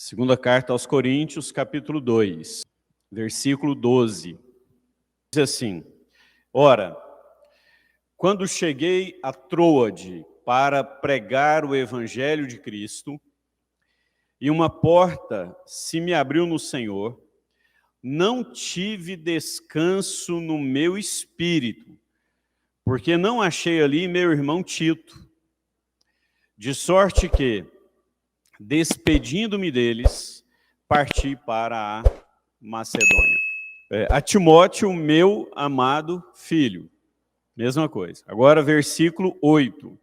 Segunda carta aos Coríntios, capítulo 2, versículo 12. Diz assim: Ora, quando cheguei a Troade para pregar o evangelho de Cristo, e uma porta se me abriu no Senhor, não tive descanso no meu espírito, porque não achei ali meu irmão Tito. De sorte que, despedindo-me deles, parti para a Macedônia. A Timóteo, meu amado filho. Mesma coisa. Agora, versículo 8.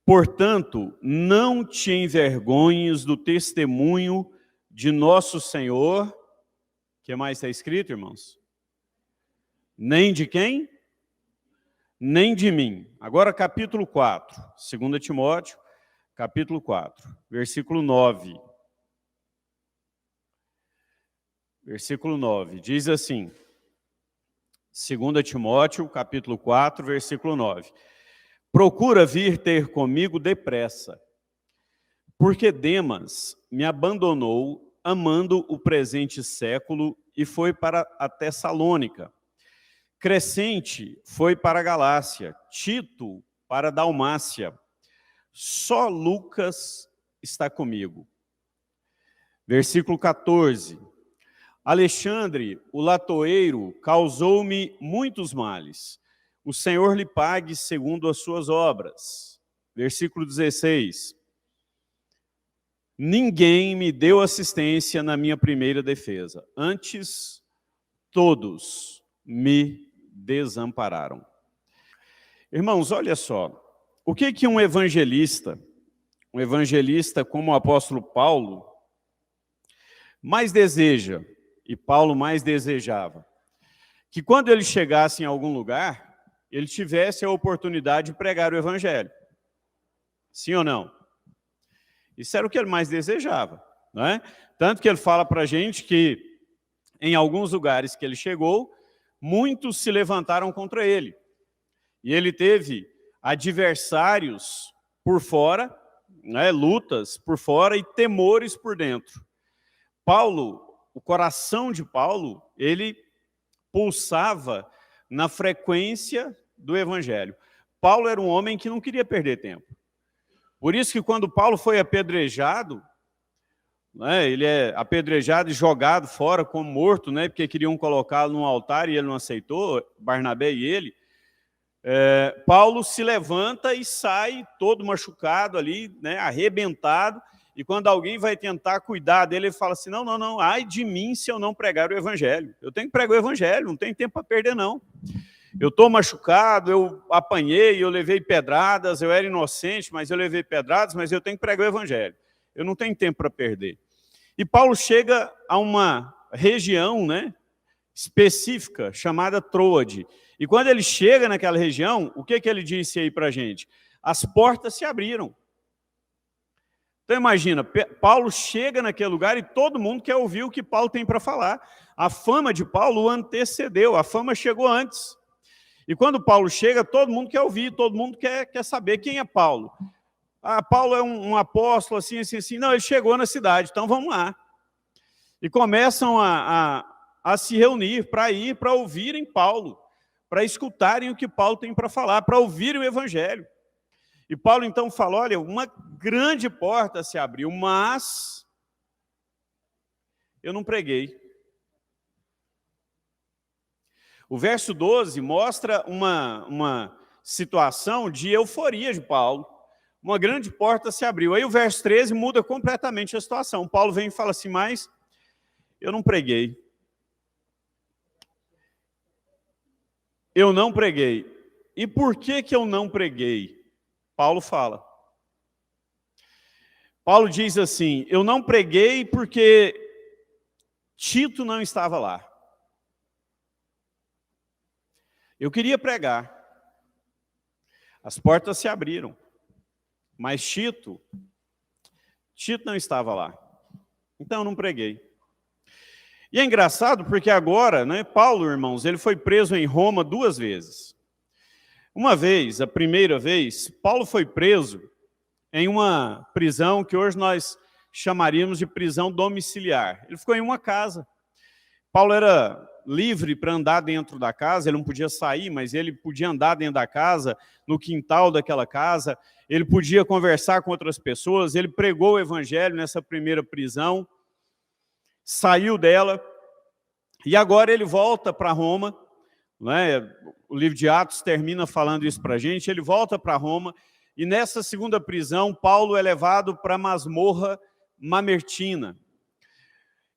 Portanto, não te envergonhes do testemunho de nosso Senhor. O que mais está escrito, irmãos? Nem de quem? Nem de mim. Agora, capítulo 4. 2 Timóteo, capítulo 4, versículo 9. Versículo 9, diz assim, 2 Timóteo, capítulo 4, versículo 9. Procura vir ter comigo depressa, porque Demas me abandonou, amando o presente século, e foi para a Tessalônica. Crescente foi para a Galácia, Tito para a Dalmácia. Só Lucas está comigo. Versículo 14. Alexandre, o latoeiro, causou-me muitos males. O Senhor lhe pague segundo as suas obras. Versículo 16. Ninguém me deu assistência na minha primeira defesa. Antes, todos me desampararam. Irmãos, olha só. O que um evangelista como o apóstolo Paulo, mais deseja, e Paulo mais desejava? Que quando ele chegasse em algum lugar, ele tivesse a oportunidade de pregar o evangelho. Sim ou não? Isso era o que ele mais desejava, não é? Tanto que ele fala para a gente que em alguns lugares que ele chegou, muitos se levantaram contra ele. E ele teve adversários por fora, né, lutas por fora e temores por dentro. Paulo, o coração de Paulo, ele pulsava na frequência do evangelho. Paulo era um homem que não queria perder tempo. Por isso que quando Paulo foi apedrejado, né, ele é apedrejado e jogado fora como morto, né, porque queriam colocá-lo num altar e ele não aceitou, Barnabé e ele, Paulo se levanta e sai todo machucado ali, né, arrebentado, e quando alguém vai tentar cuidar dele, ele fala assim, não, ai de mim se eu não pregar o evangelho. Eu tenho que pregar o evangelho, não tenho tempo para perder, não. Eu estou machucado, eu apanhei, eu levei pedradas, eu era inocente, mas eu levei pedradas, mas eu tenho que pregar o evangelho. Eu não tenho tempo para perder. E Paulo chega a uma região, né, específica, chamada Troade. E quando ele chega naquela região, o que ele disse aí para a gente? As portas se abriram. Então imagina, Paulo chega naquele lugar e todo mundo quer ouvir o que Paulo tem para falar. A fama de Paulo o antecedeu, a fama chegou antes. E quando Paulo chega, todo mundo quer ouvir, todo mundo quer saber quem é Paulo. Ah, Paulo é um apóstolo, assim. Não, ele chegou na cidade, então vamos lá. E começam a se reunir para ouvirem Paulo, para escutarem o que Paulo tem para falar, para ouvirem o evangelho. E Paulo então fala, olha, uma grande porta se abriu, mas eu não preguei. O verso 12 mostra uma situação de euforia de Paulo. Uma grande porta se abriu. Aí o verso 13 muda completamente a situação. Paulo vem e fala assim, mas eu não preguei. Eu não preguei. E por que eu não preguei? Paulo fala. Paulo diz assim, eu não preguei porque Tito não estava lá. Eu queria pregar. As portas se abriram. Mas Tito não estava lá. Então eu não preguei. E é engraçado porque agora, né, Paulo, irmãos, ele foi preso em Roma 2 vezes. Uma vez, a primeira vez, Paulo foi preso em uma prisão que hoje nós chamaríamos de prisão domiciliar. Ele ficou em uma casa. Paulo era livre para andar dentro da casa, ele não podia sair, mas ele podia andar dentro da casa, no quintal daquela casa, ele podia conversar com outras pessoas, ele pregou o evangelho nessa primeira prisão, saiu dela, e agora ele volta para Roma, né? O livro de Atos termina falando isso para a gente, ele volta para Roma, e nessa segunda prisão, Paulo é levado para a masmorra mamertina.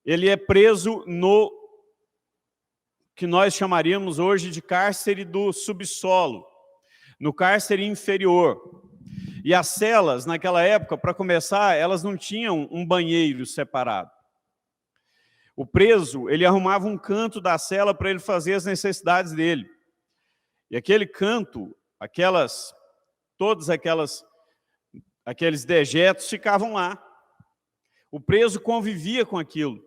Ele é preso no que nós chamaríamos hoje de cárcere do subsolo, no cárcere inferior. E as celas, naquela época, para começar, elas não tinham um banheiro separado. O preso, ele arrumava um canto da cela para ele fazer as necessidades dele. E aquele canto, todos aqueles dejetos ficavam lá. O preso convivia com aquilo.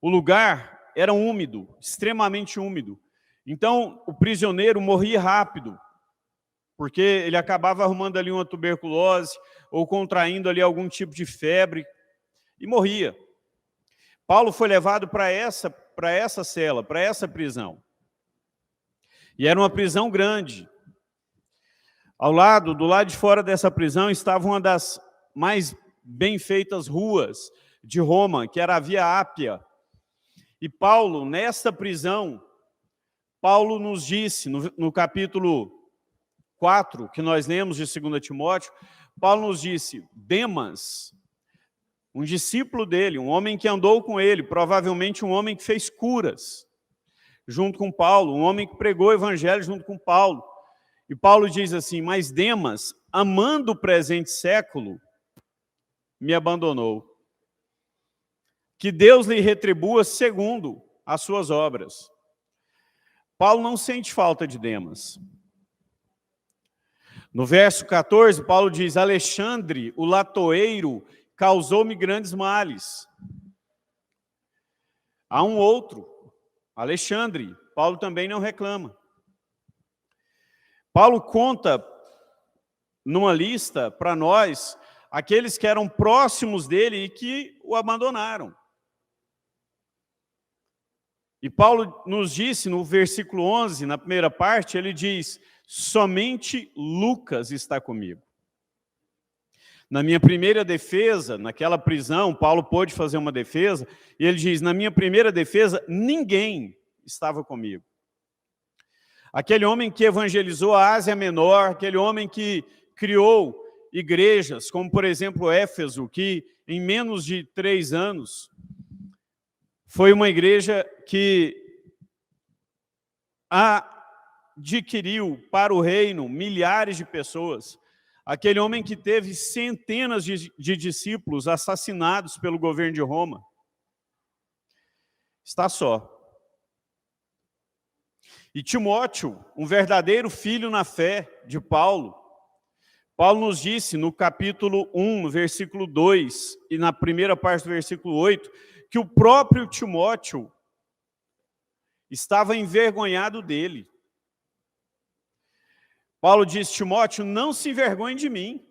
O lugar era úmido, extremamente úmido. Então, o prisioneiro morria rápido, porque ele acabava arrumando ali uma tuberculose ou contraindo ali algum tipo de febre e morria. Paulo foi levado para essa cela, para essa prisão. E era uma prisão grande. Do lado de fora dessa prisão estava uma das mais bem feitas ruas de Roma, que era a Via Ápia. E Paulo, nesta prisão, Paulo nos disse, no capítulo 4, que nós lemos de 2 Timóteo, Paulo nos disse, Demas, um discípulo dele, um homem que andou com ele, provavelmente um homem que fez curas junto com Paulo, um homem que pregou o evangelho junto com Paulo. E Paulo diz assim, mas Demas, amando o presente século, me abandonou. Que Deus lhe retribua segundo as suas obras. Paulo não sente falta de Demas. No verso 14, Paulo diz, Alexandre, o latoeiro, causou-me grandes males. Há um outro, Alexandre, Paulo também não reclama. Paulo conta numa lista para nós aqueles que eram próximos dele e que o abandonaram. E Paulo nos disse no versículo 11, na primeira parte, ele diz, somente Lucas está comigo. Na minha primeira defesa, naquela prisão, Paulo pôde fazer uma defesa, e ele diz, na minha primeira defesa, ninguém estava comigo. Aquele homem que evangelizou a Ásia Menor, aquele homem que criou igrejas, como por exemplo Éfeso, que em menos de 3 anos, foi uma igreja que adquiriu para o reino milhares de pessoas. Aquele homem que teve centenas de discípulos assassinados pelo governo de Roma. Está só. E Timóteo, um verdadeiro filho na fé de Paulo. Paulo nos disse no capítulo 1, no versículo 2, e na primeira parte do versículo 8, que o próprio Timóteo estava envergonhado dele. Paulo diz, Timóteo, não se envergonhe de mim.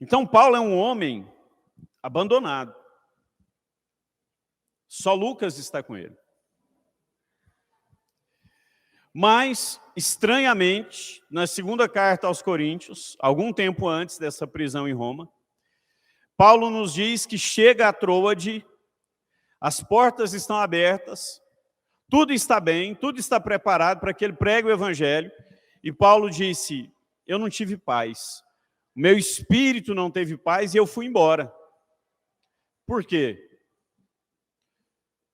Então Paulo é um homem abandonado. Só Lucas está com ele. Mas, estranhamente, na segunda carta aos Coríntios, algum tempo antes dessa prisão em Roma, Paulo nos diz que chega a Troade, as portas estão abertas, tudo está bem, tudo está preparado para que ele pregue o evangelho, e Paulo disse, eu não tive paz, o meu espírito não teve paz e eu fui embora. Por quê?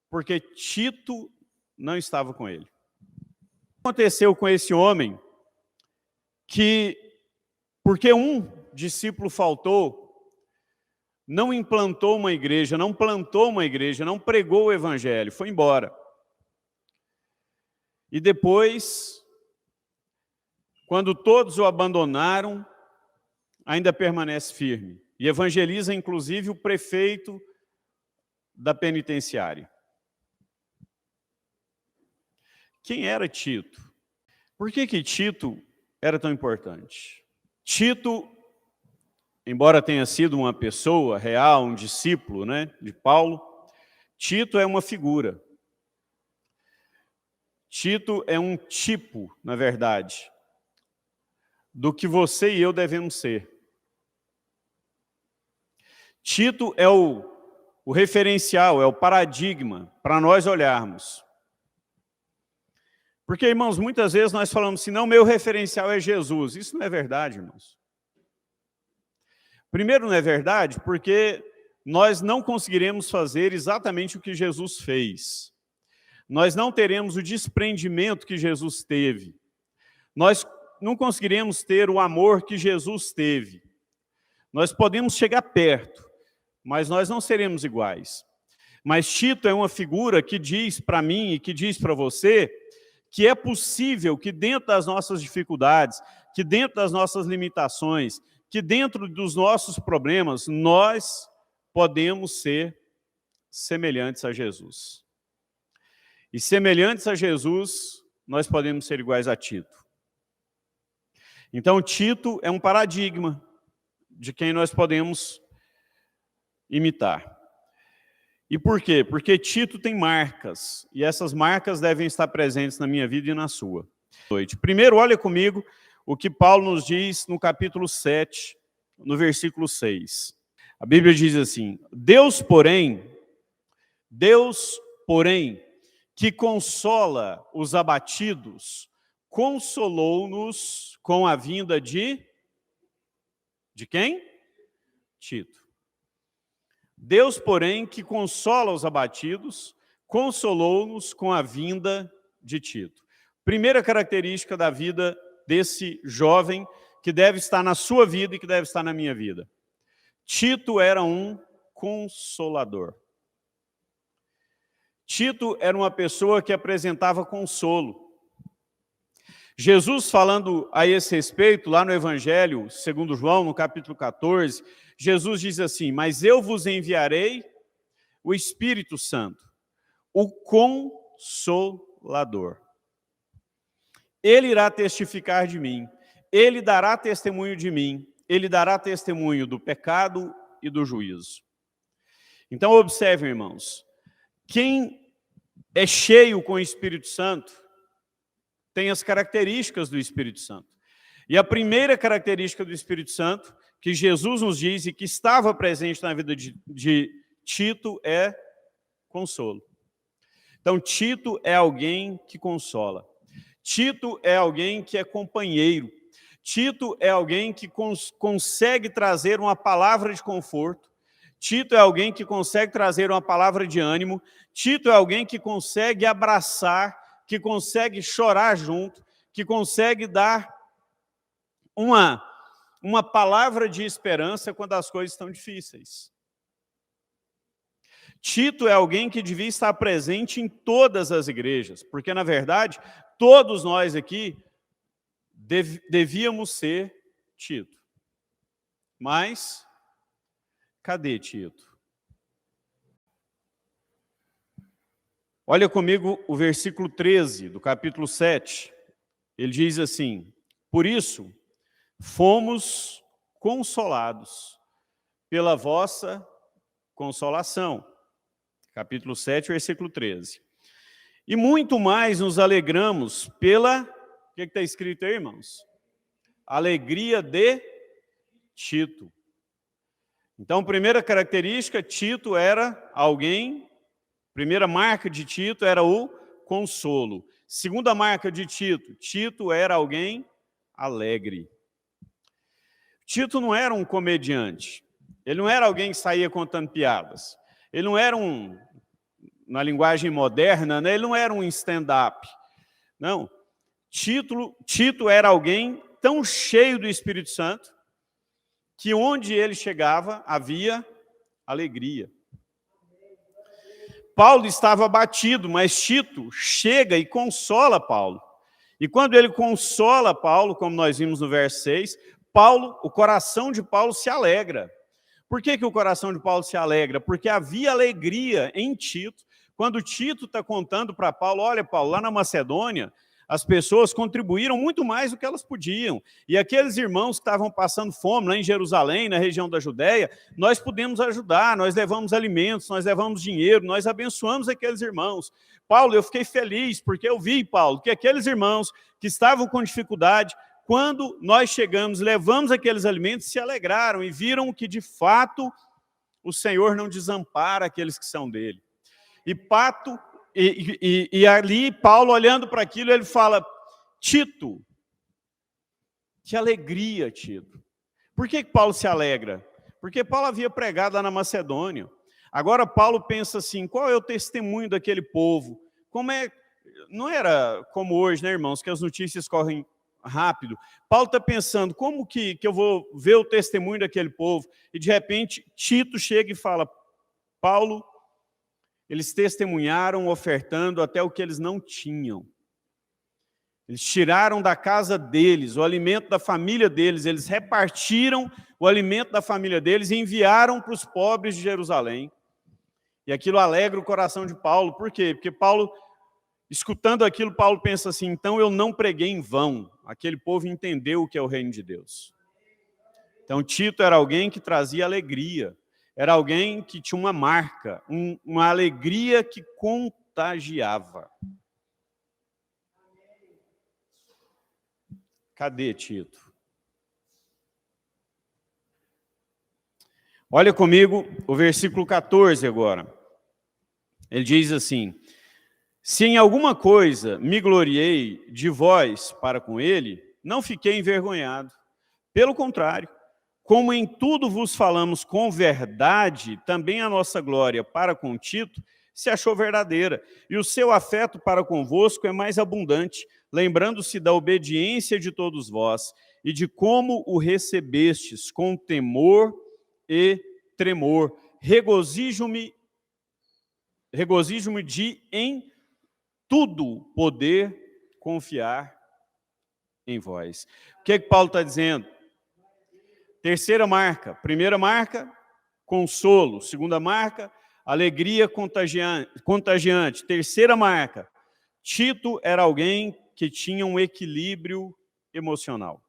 Porque Tito não estava com ele. O que aconteceu com esse homem que, porque um discípulo faltou, não implantou uma igreja, não plantou uma igreja, não pregou o evangelho, foi embora. E depois, quando todos o abandonaram, ainda permanece firme. E evangeliza, inclusive, o prefeito da penitenciária. Quem era Tito? Por que Tito era tão importante? Tito, embora tenha sido uma pessoa real, um discípulo, né, de Paulo, Tito é uma figura. Tito é um tipo, na verdade, do que você e eu devemos ser. Tito é o referencial, é o paradigma para nós olharmos. Porque, irmãos, muitas vezes nós falamos assim, não, meu referencial é Jesus. Isso não é verdade, irmãos. Primeiro, não é verdade porque nós não conseguiremos fazer exatamente o que Jesus fez. Nós não teremos o desprendimento que Jesus teve. Nós não conseguiremos ter o amor que Jesus teve. Nós podemos chegar perto, mas nós não seremos iguais. Mas Tito é uma figura que diz para mim e que diz para você que é possível que dentro das nossas dificuldades, que dentro das nossas limitações, que dentro dos nossos problemas, nós podemos ser semelhantes a Jesus. E semelhantes a Jesus, nós podemos ser iguais a Tito. Então, Tito é um paradigma de quem nós podemos imitar. E por quê? Porque Tito tem marcas, e essas marcas devem estar presentes na minha vida e na sua. Primeiro, olha comigo o que Paulo nos diz no capítulo 7, no versículo 6. A Bíblia diz assim, Deus, porém, que consola os abatidos, consolou-nos com a vinda de quem? Tito. Deus, porém, que consola os abatidos, consolou-nos com a vinda de Tito. Primeira característica da vida desse jovem que deve estar na sua vida e que deve estar na minha vida. Tito era um consolador. Tito era uma pessoa que apresentava consolo. Jesus, falando a esse respeito, lá no Evangelho, segundo João, no capítulo 14, Jesus diz assim, mas eu vos enviarei o Espírito Santo, o Consolador. Ele irá testificar de mim, ele dará testemunho de mim, ele dará testemunho do pecado e do juízo. Então, observem, irmãos, quem é cheio com o Espírito Santo tem as características do Espírito Santo. E a primeira característica do Espírito Santo, que Jesus nos diz e que estava presente na vida de Tito, é consolo. Então, Tito é alguém que consola. Tito é alguém que é companheiro. Tito é alguém que consegue trazer uma palavra de conforto. Tito é alguém que consegue trazer uma palavra de ânimo. Tito é alguém que consegue abraçar, que consegue chorar junto, que consegue dar uma palavra de esperança quando as coisas estão difíceis. Tito é alguém que devia estar presente em todas as igrejas, porque, na verdade, todos nós aqui devíamos ser Tito. Mas, cadê Tito? Olha comigo o versículo 13 do capítulo 7. Ele diz assim, por isso, fomos consolados pela vossa consolação. Capítulo 7, versículo 13. E muito mais nos alegramos pela... O que está escrito aí, irmãos? Alegria de Tito. Então, primeira característica, Tito era alguém... Primeira marca de Tito era o consolo. Segunda marca de Tito, Tito era alguém alegre. Tito não era um comediante. Ele não era alguém que saía contando piadas. Ele não era na linguagem moderna, né? Ele não era um stand-up. Não. Tito era alguém tão cheio do Espírito Santo que onde ele chegava havia alegria. Paulo estava abatido, mas Tito chega e consola Paulo. E quando ele consola Paulo, como nós vimos no verso 6, o coração de Paulo se alegra. Por que o coração de Paulo se alegra? Porque havia alegria em Tito. Quando Tito está contando para Paulo, olha, Paulo, lá na Macedônia, as pessoas contribuíram muito mais do que elas podiam. E aqueles irmãos que estavam passando fome lá em Jerusalém, na região da Judéia, nós pudemos ajudar, nós levamos alimentos, nós levamos dinheiro, nós abençoamos aqueles irmãos. Paulo, eu fiquei feliz, porque eu vi, Paulo, que aqueles irmãos que estavam com dificuldade, quando nós chegamos, levamos aqueles alimentos, se alegraram e viram que, de fato, o Senhor não desampara aqueles que são dele. E ali, Paulo, olhando para aquilo, ele fala, Tito, que alegria, Tito. Por que Paulo se alegra? Porque Paulo havia pregado lá na Macedônia. Agora Paulo pensa assim, qual é o testemunho daquele povo? Não era como hoje, né, irmãos, que as notícias correm rápido. Paulo está pensando, como que eu vou ver o testemunho daquele povo? E de repente, Tito chega e fala, Paulo, eles testemunharam ofertando até o que eles não tinham. Eles tiraram da casa deles o alimento da família deles, eles repartiram o alimento da família deles e enviaram para os pobres de Jerusalém. E aquilo alegra o coração de Paulo. Por quê? Porque Paulo, escutando aquilo, Paulo pensa assim, então eu não preguei em vão. Aquele povo entendeu o que é o reino de Deus. Então Tito era alguém que trazia alegria. Era alguém que tinha uma marca, uma alegria que contagiava. Cadê Tito? Olha comigo o versículo 14 agora. Ele diz assim, se em alguma coisa me gloriei de vós para com ele, não fiquei envergonhado. Pelo contrário, como em tudo vos falamos com verdade, também a nossa glória para com Tito se achou verdadeira, e o seu afeto para convosco é mais abundante, lembrando-se da obediência de todos vós, e de como o recebestes com temor e tremor. Regozijo-me de em tudo poder confiar em vós. O que Paulo está dizendo? Terceira marca. Primeira marca, consolo. Segunda marca, alegria contagiante. Terceira marca, Tito era alguém que tinha um equilíbrio emocional.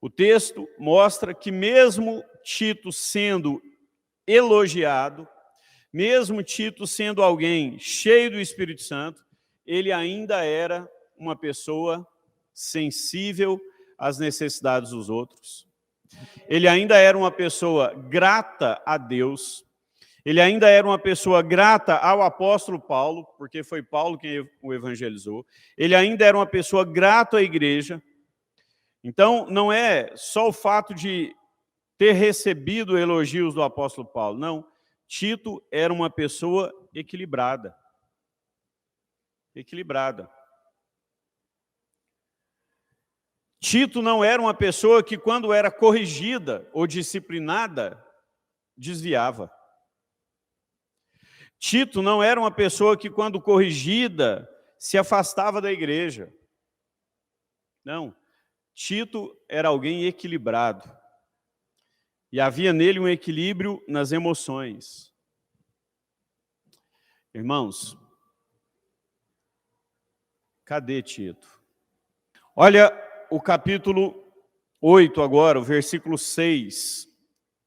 O texto mostra que mesmo Tito sendo elogiado, mesmo Tito sendo alguém cheio do Espírito Santo, ele ainda era uma pessoa sensível às necessidades dos outros. Ele ainda era uma pessoa grata a Deus. Ele ainda era uma pessoa grata ao apóstolo Paulo, porque foi Paulo quem o evangelizou. Ele ainda era uma pessoa grata à igreja. Então, não é só o fato de ter recebido elogios do apóstolo Paulo, não. Tito era uma pessoa equilibrada. Equilibrada. Tito não era uma pessoa que, quando era corrigida ou disciplinada, desviava. Tito não era uma pessoa que, quando corrigida, se afastava da igreja. Não. Tito era alguém equilibrado. E havia nele um equilíbrio nas emoções. Irmãos, cadê Tito? Olha o capítulo 8 agora, o versículo 6.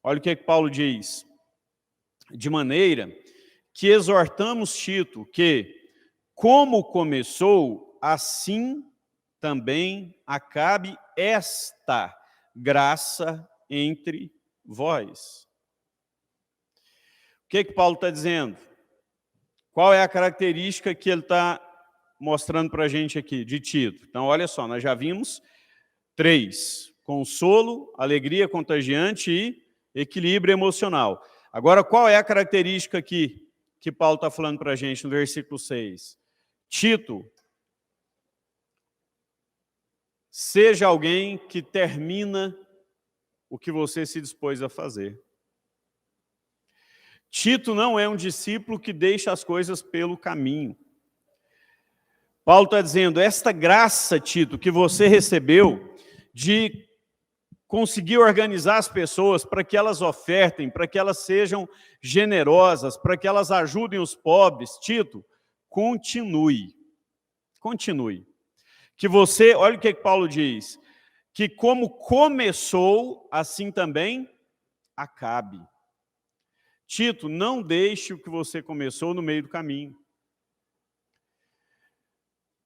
Olha o que Paulo diz. De maneira que exortamos Tito que, como começou, assim também acabe esta graça entre vós. O que Paulo está dizendo? Qual é a característica que ele está mostrando para a gente aqui, de Tito? Então, olha só, nós já vimos 3. Consolo, alegria contagiante e equilíbrio emocional. Agora, qual é a característica aqui que Paulo está falando para a gente no versículo 6? Tito, seja alguém que termina o que você se dispôs a fazer. Tito não é um discípulo que deixa as coisas pelo caminho. Paulo está dizendo, esta graça, Tito, que você recebeu de conseguir organizar as pessoas para que elas ofertem, para que elas sejam generosas, para que elas ajudem os pobres, Tito, continue. continue. Que você, olha o que Paulo diz, que como começou, assim também acabe. Tito, não deixe o que você começou no meio do caminho.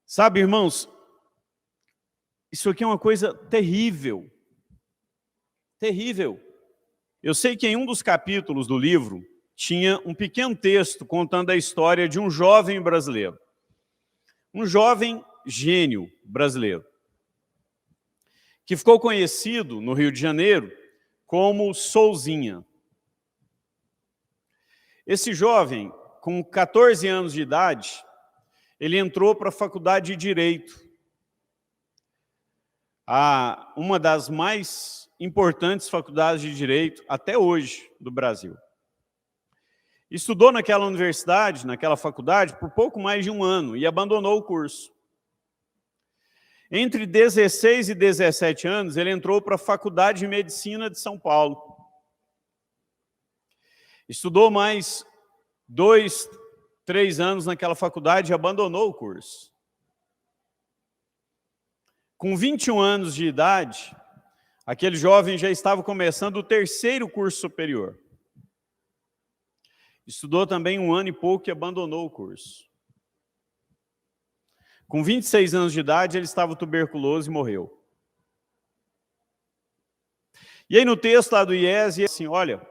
Sabe, irmãos, isso aqui é uma coisa terrível. Terrível. Eu sei que em um dos capítulos do livro tinha um pequeno texto contando a história de um jovem brasileiro. Um jovem gênio brasileiro, que ficou conhecido no Rio de Janeiro como Souzinha. Esse jovem, com 14 anos de idade, ele entrou para a faculdade de Direito, uma das mais importantes faculdades de Direito até hoje do Brasil. Estudou naquela universidade, naquela faculdade, por pouco mais de um ano e abandonou o curso. Entre 16 e 17 anos, ele entrou para a Faculdade de Medicina de São Paulo. Estudou mais 2, 3 anos naquela faculdade e abandonou o curso. Com 21 anos de idade, aquele jovem já estava começando o 3º curso superior. Estudou também 1 ano e pouco e abandonou o curso. Com 26 anos de idade, ele estava tuberculoso e morreu. E aí no texto lá do IES, assim, olha,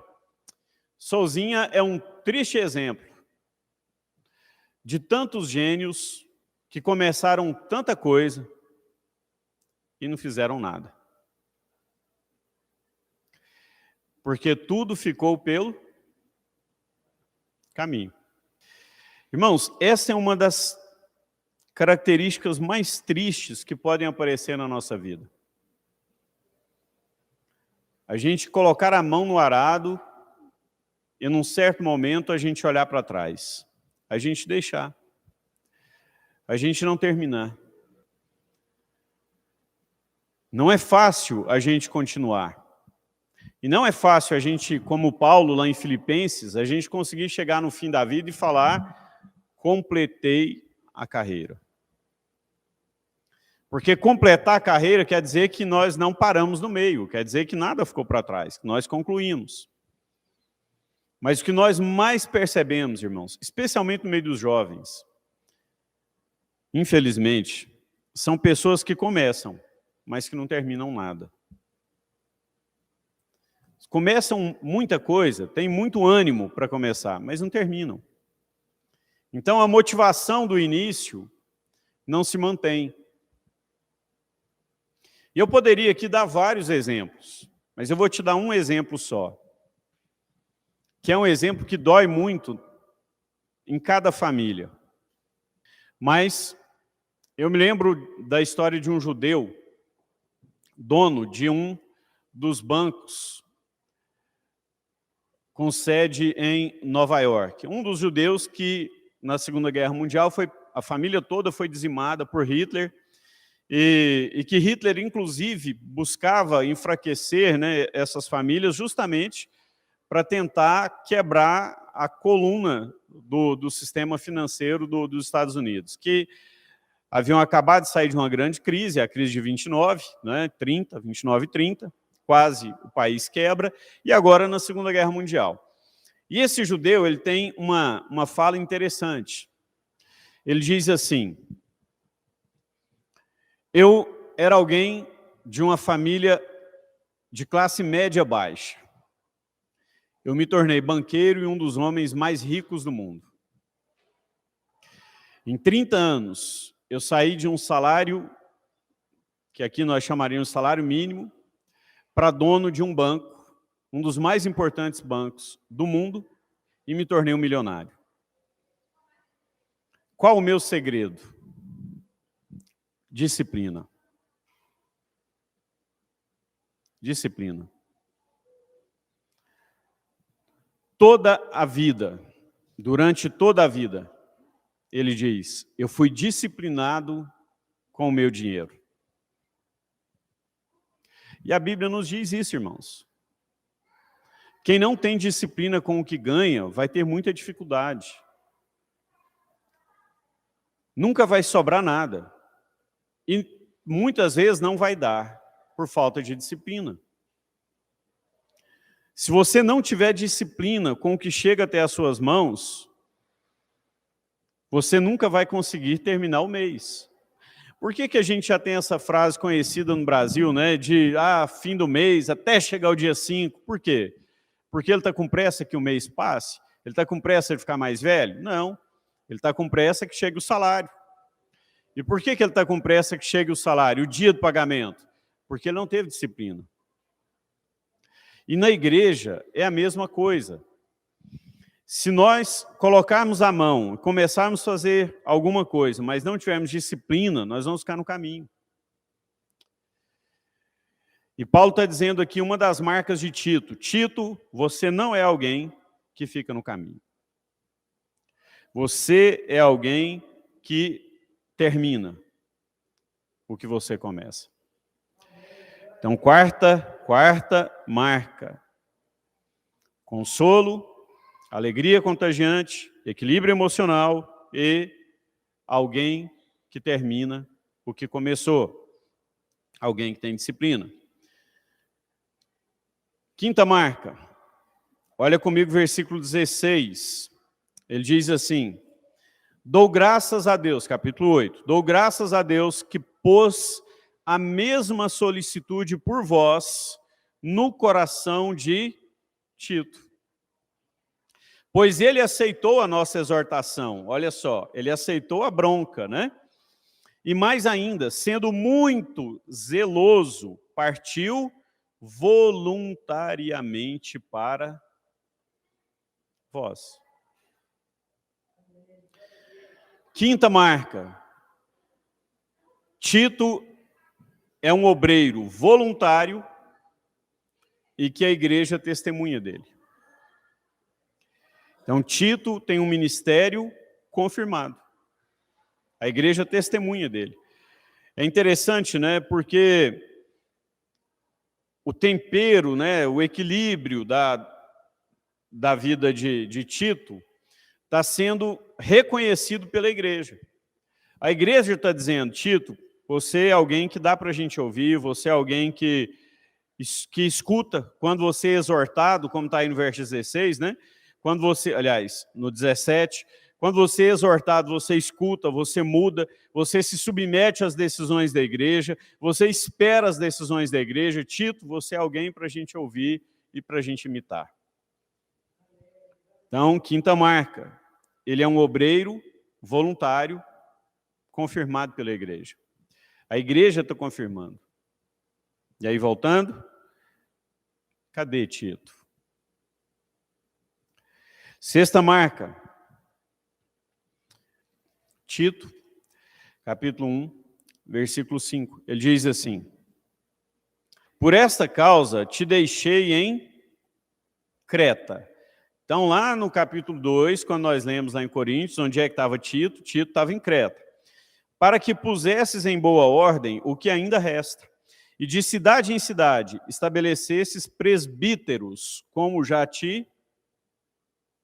Souzinha é um triste exemplo de tantos gênios que começaram tanta coisa e não fizeram nada. Porque tudo ficou pelo caminho. Irmãos, essa é uma das características mais tristes que podem aparecer na nossa vida. A gente colocar a mão no arado e, num certo momento, a gente olhar para trás. A gente deixar. A gente não terminar. Não é fácil a gente continuar. E não é fácil a gente, como Paulo lá em Filipenses, a gente conseguir chegar no fim da vida e falar, completei a carreira. Porque completar a carreira quer dizer que nós não paramos no meio, quer dizer que nada ficou para trás, que nós concluímos. Mas o que nós mais percebemos, irmãos, especialmente no meio dos jovens, infelizmente, são pessoas que começam, mas que não terminam nada. Começam muita coisa, têm muito ânimo para começar, mas não terminam. Então a motivação do início não se mantém. E eu poderia aqui dar vários exemplos, mas eu vou te dar um exemplo só, que é um exemplo que dói muito em cada família. Mas eu me lembro da história de um judeu, dono de um dos bancos com sede em Nova York. Um dos judeus que, na Segunda Guerra Mundial, a família toda foi dizimada por Hitler, e que Hitler, inclusive, buscava enfraquecer, né, essas famílias justamente para tentar quebrar a coluna do sistema financeiro dos Estados Unidos, que haviam acabado de sair de uma grande crise, a crise de 29, né, 29 e 30, quase o país quebra, e agora na Segunda Guerra Mundial. E esse judeu, ele tem uma fala interessante. Ele diz assim, eu era alguém de uma família de classe média baixa. Eu me tornei banqueiro e um dos homens mais ricos do mundo. Em 30 anos, eu saí de um salário, que aqui nós chamaríamos de salário mínimo, para dono de um banco, um dos mais importantes bancos do mundo, e me tornei um milionário. Qual o meu segredo? Disciplina. Disciplina. Toda a vida, durante toda a vida, ele diz, eu fui disciplinado com o meu dinheiro. E a Bíblia nos diz isso, irmãos. Quem não tem disciplina com o que ganha, vai ter muita dificuldade. nunca vai sobrar nada. E muitas vezes não vai dar, por falta de disciplina. Se você não tiver disciplina com o que chega até as suas mãos, você nunca vai conseguir terminar o mês. Por que a gente já tem essa frase conhecida no Brasil, né, de fim do mês, até chegar o dia 5? Por quê? Porque ele está com pressa que o mês passe? Ele está com pressa de ficar mais velho? Não. Ele está com pressa que chegue o salário. E por que ele está com pressa que chegue o salário, o dia do pagamento? Porque ele não teve disciplina. E na igreja é a mesma coisa. Se nós colocarmos a mão e começarmos a fazer alguma coisa, mas não tivermos disciplina, nós vamos ficar no caminho. E Paulo está dizendo aqui uma das marcas de Tito. Tito, você não é alguém que fica no caminho. Você é alguém que termina o que você começa. Então, quarta marca. Consolo, alegria contagiante, equilíbrio emocional e alguém que termina o que começou. Alguém que tem disciplina. Quinta marca. Olha comigo o versículo 16. Ele diz assim: dou graças a Deus, capítulo 8, dou graças a Deus que pôs a mesma solicitude por vós no coração de Tito. Pois ele aceitou a nossa exortação, olha só, ele aceitou a bronca, né? E mais ainda, sendo muito zeloso, partiu voluntariamente para vós. Quinta marca. Tito é um obreiro voluntário e que a igreja testemunha dele. Então, Tito tem um ministério confirmado. A igreja testemunha dele. É interessante, né? Porque o tempero, né, o equilíbrio da vida de Tito está sendo reconhecido pela igreja. A igreja está dizendo: Tito, você é alguém que dá para a gente ouvir, você é alguém que escuta quando você é exortado, como está aí no verso 16, né? Quando você, aliás, no 17, quando você é exortado, você escuta, você muda, você se submete às decisões da igreja, você espera as decisões da igreja. Tito, você é alguém para a gente ouvir e para a gente imitar. Então, quinta marca, ele é um obreiro voluntário, confirmado pela igreja. A igreja está confirmando. E aí, voltando, cadê Tito? Sexta marca, Tito, capítulo 1, versículo 5. Ele diz assim: por esta causa te deixei em Creta. Então, lá no capítulo 2, quando nós lemos lá em Coríntios, onde é que estava Tito? Tito estava em Creta. Para que pusesses em boa ordem o que ainda resta, e de cidade em cidade estabelecesses presbíteros, como já te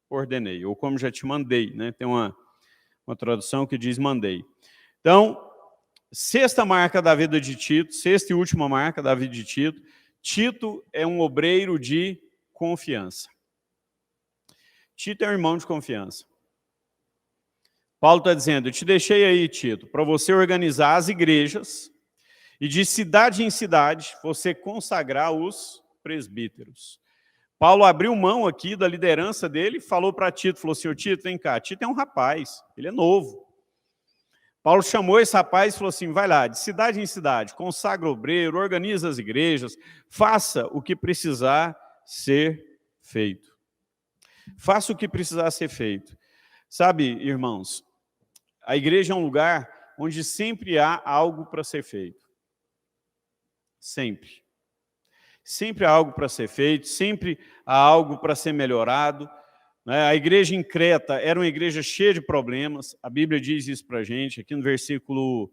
ordenei, ou como já te mandei, né? Tem uma tradução que diz mandei. Então, sexta marca da vida de Tito, sexta e última marca da vida de Tito, Tito é um obreiro de confiança. Tito é um irmão de confiança. Paulo está dizendo: eu te deixei aí, Tito, para você organizar as igrejas e de cidade em cidade você consagrar os presbíteros. Paulo abriu mão aqui da liderança dele e falou para Tito, falou assim: ô Tito, vem cá, Tito é um rapaz, ele é novo. Paulo chamou esse rapaz e falou assim: vai lá, de cidade em cidade, consagra o obreiro, organiza as igrejas, faça o que precisar ser feito. Faça o que precisar ser feito. Sabe, irmãos, a igreja é um lugar onde sempre há algo para ser feito. Sempre. Sempre há algo para ser feito, sempre há algo para ser melhorado. A igreja em Creta era uma igreja cheia de problemas, a Bíblia diz isso para a gente, aqui no versículo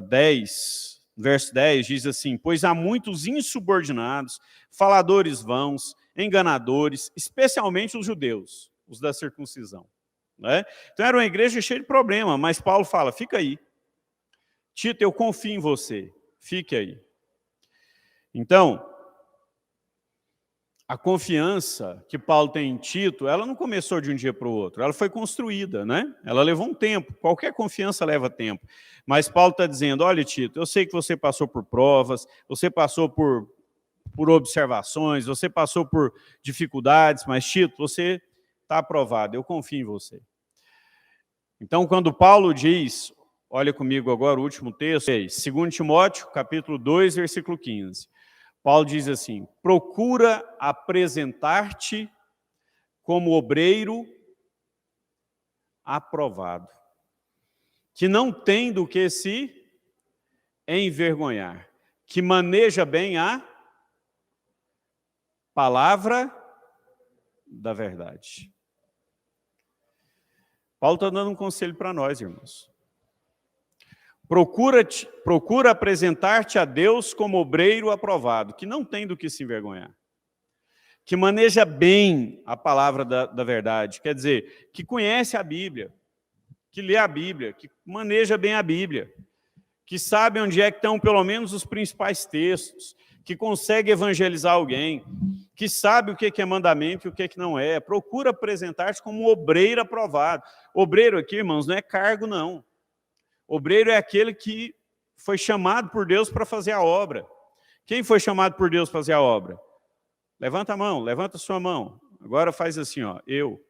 10, verso 10, diz assim: pois há muitos insubordinados, faladores vãos, enganadores, especialmente os judeus, os da circuncisão. né? Então era uma igreja cheia de problema, mas Paulo fala, fica aí. Tito, eu confio em você, fique aí. Então, a confiança que Paulo tem em Tito, ela não começou de um dia para o outro, ela foi construída, né? Ela levou um tempo, qualquer confiança leva tempo. Mas Paulo está dizendo, olha Tito, eu sei que você passou por provas, você passou por observações, você passou por dificuldades, mas Tito, você está aprovado, eu confio em você. Então, quando Paulo diz, olha comigo agora o último texto, 2 Timóteo, capítulo 2, versículo 15. Paulo diz assim, procura apresentar-te como obreiro aprovado, que não tem do que se envergonhar, que maneja bem a palavra da verdade. Paulo está dando um conselho para nós, irmãos. Procura apresentar-te a Deus como obreiro aprovado, que não tem do que se envergonhar, que maneja bem a palavra da verdade, quer dizer, que conhece a Bíblia, que lê a Bíblia, que maneja bem a Bíblia, que sabe onde é que estão pelo menos os principais textos, que consegue evangelizar alguém, que sabe o que é mandamento e o que não é. Procura apresentar-te como um obreiro aprovado. Obreiro aqui, irmãos, não é cargo, não. Obreiro é aquele que foi chamado por Deus para fazer a obra. Quem foi chamado por Deus para fazer a obra? Levanta a mão, levanta a sua mão. Agora faz assim, ó, eu.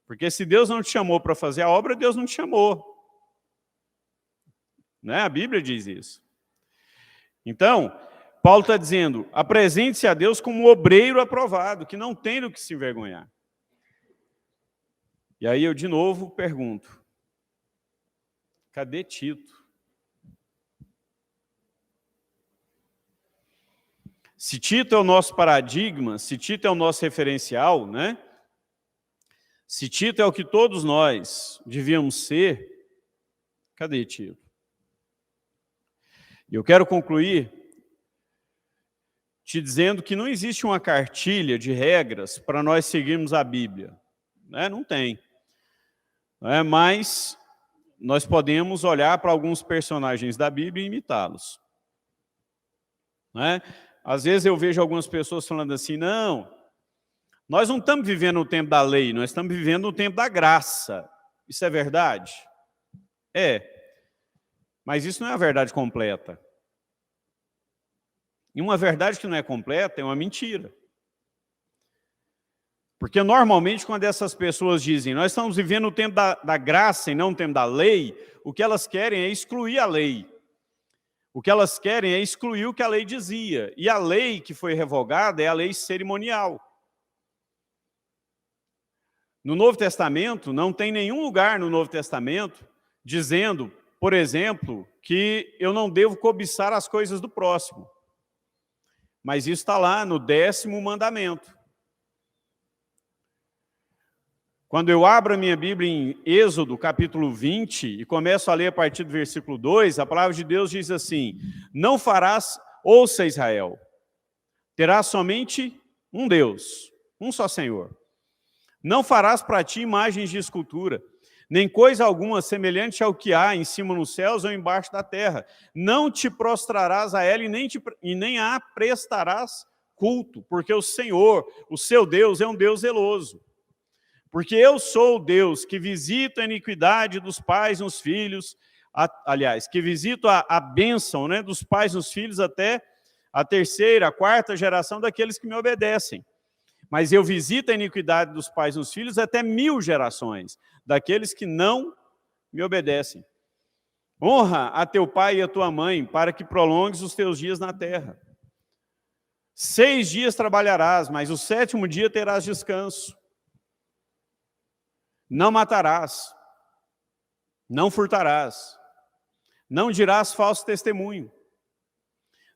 Porque se Deus não te chamou para fazer a obra, Deus não te chamou. Né? A Bíblia diz isso. Então, Paulo está dizendo, apresente-se a Deus como um obreiro aprovado, que não tem do que se envergonhar. E aí eu de novo pergunto, cadê Tito? Se Tito é o nosso paradigma, se Tito é o nosso referencial, né? Se Tito é o que todos nós devíamos ser, cadê Tito? E eu quero concluir te dizendo que não existe uma cartilha de regras para nós seguirmos a Bíblia. Né? Não tem. Mas nós podemos olhar para alguns personagens da Bíblia e imitá-los. Né? Às vezes eu vejo algumas pessoas falando assim, não, nós não estamos vivendo no tempo da lei, nós estamos vivendo no tempo da graça. Isso é verdade? É. Mas isso não é a verdade completa. E uma verdade que não é completa é uma mentira. Porque normalmente quando essas pessoas dizem nós estamos vivendo o tempo da graça e não o tempo da lei, o que elas querem é excluir a lei. O que elas querem é excluir o que a lei dizia. E a lei que foi revogada é a lei cerimonial. No Novo Testamento, não tem nenhum lugar no Novo Testamento dizendo, por exemplo, que eu não devo cobiçar as coisas do próximo. Mas isso está lá no 10º mandamento. Quando eu abro a minha Bíblia em Êxodo, capítulo 20, e começo a ler a partir do versículo 2, a palavra de Deus diz assim, não farás, ouça Israel, terás somente um Deus, um só Senhor. Não farás para ti imagens de escultura, nem coisa alguma semelhante ao que há em cima nos céus ou embaixo da terra. Não te prostrarás a ela e nem a prestarás culto, porque o Senhor, o seu Deus, é um Deus zeloso. Porque eu sou o Deus que visita a iniquidade dos pais nos filhos, aliás, que visito a bênção, né, dos pais nos filhos até a 3ª, a 4ª geração daqueles que me obedecem. Mas eu visito a iniquidade dos pais nos filhos até 1000 gerações, daqueles que não me obedecem. Honra a teu pai e a tua mãe, para que prolongues os teus dias na terra. 6 dias trabalharás, mas o 7º dia terás descanso. Não matarás, não furtarás, não dirás falso testemunho,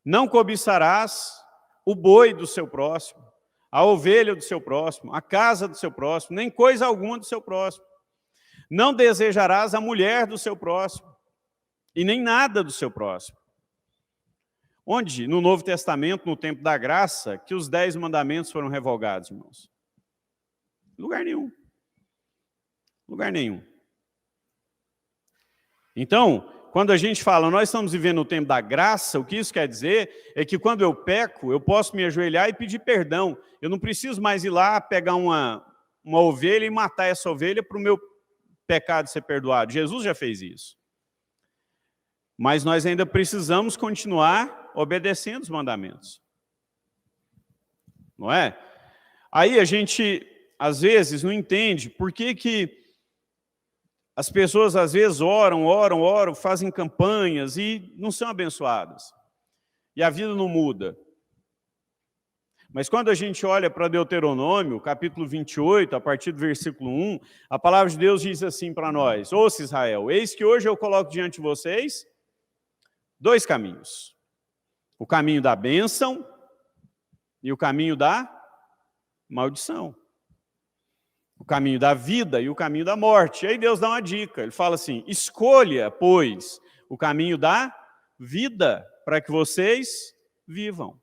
não cobiçarás o boi do seu próximo, a ovelha do seu próximo, a casa do seu próximo, nem coisa alguma do seu próximo. Não desejarás a mulher do seu próximo, e nem nada do seu próximo. Onde, no Novo Testamento, no tempo da graça, que os 10 mandamentos foram revogados, irmãos? Em lugar nenhum. Lugar nenhum. Então, quando a gente fala, nós estamos vivendo o tempo da graça, o que isso quer dizer é que quando eu peco, eu posso me ajoelhar e pedir perdão. Eu não preciso mais ir lá pegar uma ovelha e matar essa ovelha para o meu pecado ser perdoado. Jesus já fez isso. Mas nós ainda precisamos continuar obedecendo os mandamentos. Não é? Aí a gente, às vezes, não entende por que as pessoas, às vezes, oram, fazem campanhas e não são abençoadas. E a vida não muda. Mas quando a gente olha para Deuteronômio, capítulo 28, a partir do versículo 1, a palavra de Deus diz assim para nós: ouça, Israel, eis que hoje eu coloco diante de vocês 2 caminhos. O caminho da bênção e o caminho da maldição. O caminho da vida e o caminho da morte. E aí Deus dá uma dica, ele fala assim: escolha, pois, o caminho da vida, para que vocês vivam.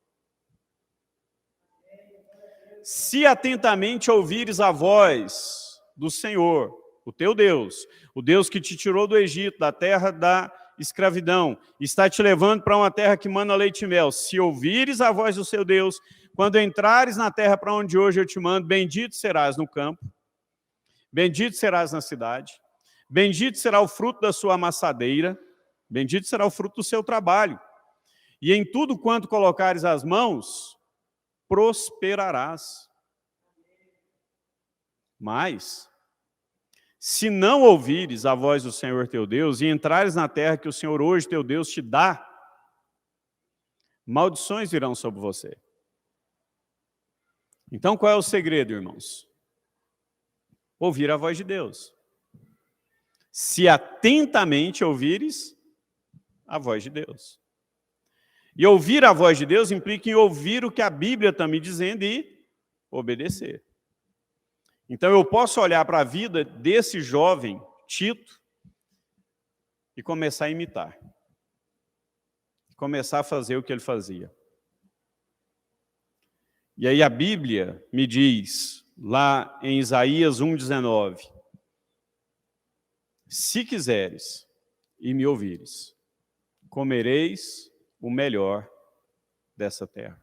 Se atentamente ouvires a voz do Senhor, o teu Deus, o Deus que te tirou do Egito, da terra da escravidão, está te levando para uma terra que mana leite e mel. Se ouvires a voz do seu Deus, quando entrares na terra para onde hoje eu te mando, bendito serás no campo, bendito serás na cidade, bendito será o fruto da sua amassadeira, bendito será o fruto do seu trabalho. E em tudo quanto colocares as mãos, prosperarás. Mas, se não ouvires a voz do Senhor teu Deus e entrares na terra que o Senhor hoje teu Deus te dá, maldições virão sobre você. Então, qual é o segredo, irmãos? Ouvir a voz de Deus. Se atentamente ouvires a voz de Deus. E ouvir a voz de Deus implica em ouvir o que a Bíblia está me dizendo e obedecer. Então eu posso olhar para a vida desse jovem, Tito, e começar a imitar. Começar a fazer o que ele fazia. E aí a Bíblia me diz, lá em Isaías 1,19, se quiseres e me ouvires, comereis o melhor dessa terra.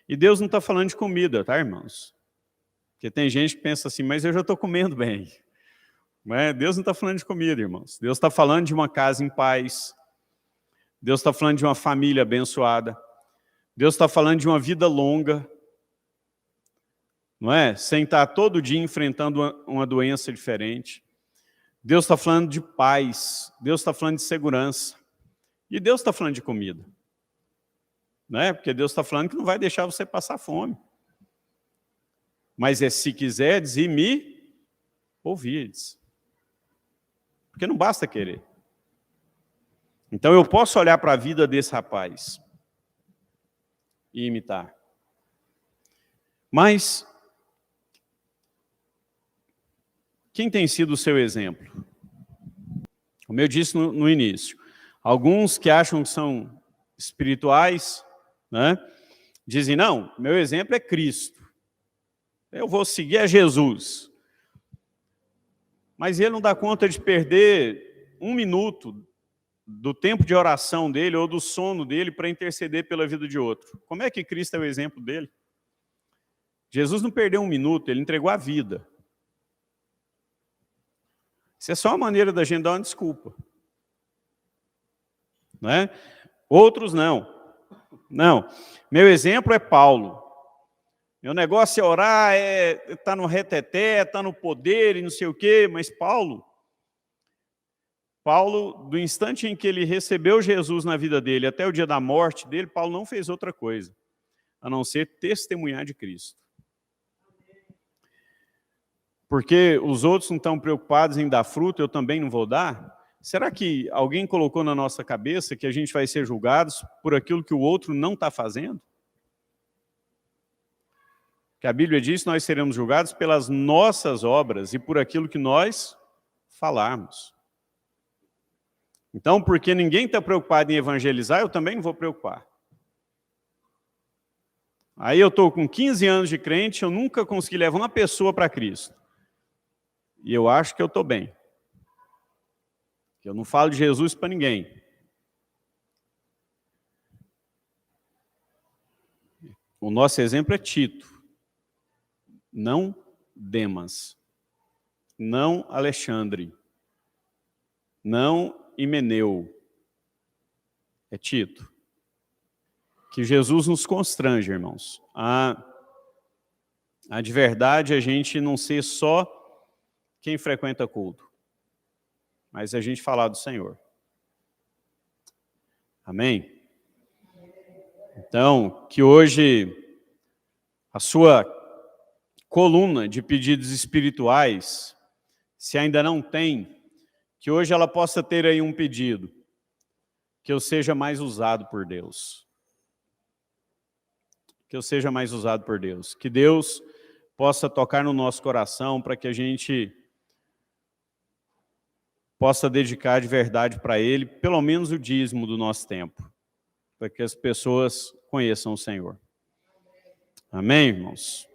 E Deus não está falando de comida, tá, irmãos? Porque tem gente que pensa assim, mas eu já estou comendo bem. Mas Deus não está falando de comida, irmãos. Deus está falando de uma casa em paz. Deus está falando de uma família abençoada. Deus está falando de uma vida longa. Não é? Sem estar todo dia enfrentando uma doença diferente. Deus está falando de paz. Deus está falando de segurança. E Deus está falando de comida. Não é? Porque Deus está falando que não vai deixar você passar fome. Mas é se quiserdes e me ouvirdes. Porque não basta querer. Então eu posso olhar para a vida desse rapaz e imitar. Mas quem tem sido o seu exemplo? Como eu disse no início, alguns que acham que são espirituais, né, dizem, não, meu exemplo é Cristo. Eu vou seguir a Jesus. Mas ele não dá conta de perder 1 minuto do tempo de oração dele ou do sono dele para interceder pela vida de outro. Como é que Cristo é o exemplo dele? Jesus não perdeu 1 minuto, ele entregou a vida. Isso é só uma maneira da gente dar uma desculpa. Não é? Outros não. Não. Meu exemplo é Paulo. Meu negócio é orar, tá no reteté, tá no poder e não sei o quê, mas Paulo, do instante em que ele recebeu Jesus na vida dele até o dia da morte dele, Paulo não fez outra coisa, a não ser testemunhar de Cristo. Porque os outros não estão preocupados em dar fruto, eu também não vou dar? Será que alguém colocou na nossa cabeça que a gente vai ser julgados por aquilo que o outro não está fazendo? Que a Bíblia diz que nós seremos julgados pelas nossas obras e por aquilo que nós falarmos. Então, porque ninguém está preocupado em evangelizar, eu também não vou preocupar. Aí eu estou com 15 anos de crente, eu nunca consegui levar uma pessoa para Cristo. e eu acho que eu estou bem. Eu não falo de Jesus para ninguém. O nosso exemplo é Tito, não Demas, não Alexandre, não Himeneu, é Tito. Que Jesus nos constrange, irmãos, a de verdade a gente não ser só quem frequenta culto, mas a gente falar do Senhor. Amém? Então, que hoje a sua coluna de pedidos espirituais, se ainda não tem, que hoje ela possa ter aí um pedido, que eu seja mais usado por Deus. Que eu seja mais usado por Deus. Que Deus possa tocar no nosso coração para que a gente possa dedicar de verdade para Ele, pelo menos o dízimo do nosso tempo, para que as pessoas conheçam o Senhor. Amém, irmãos?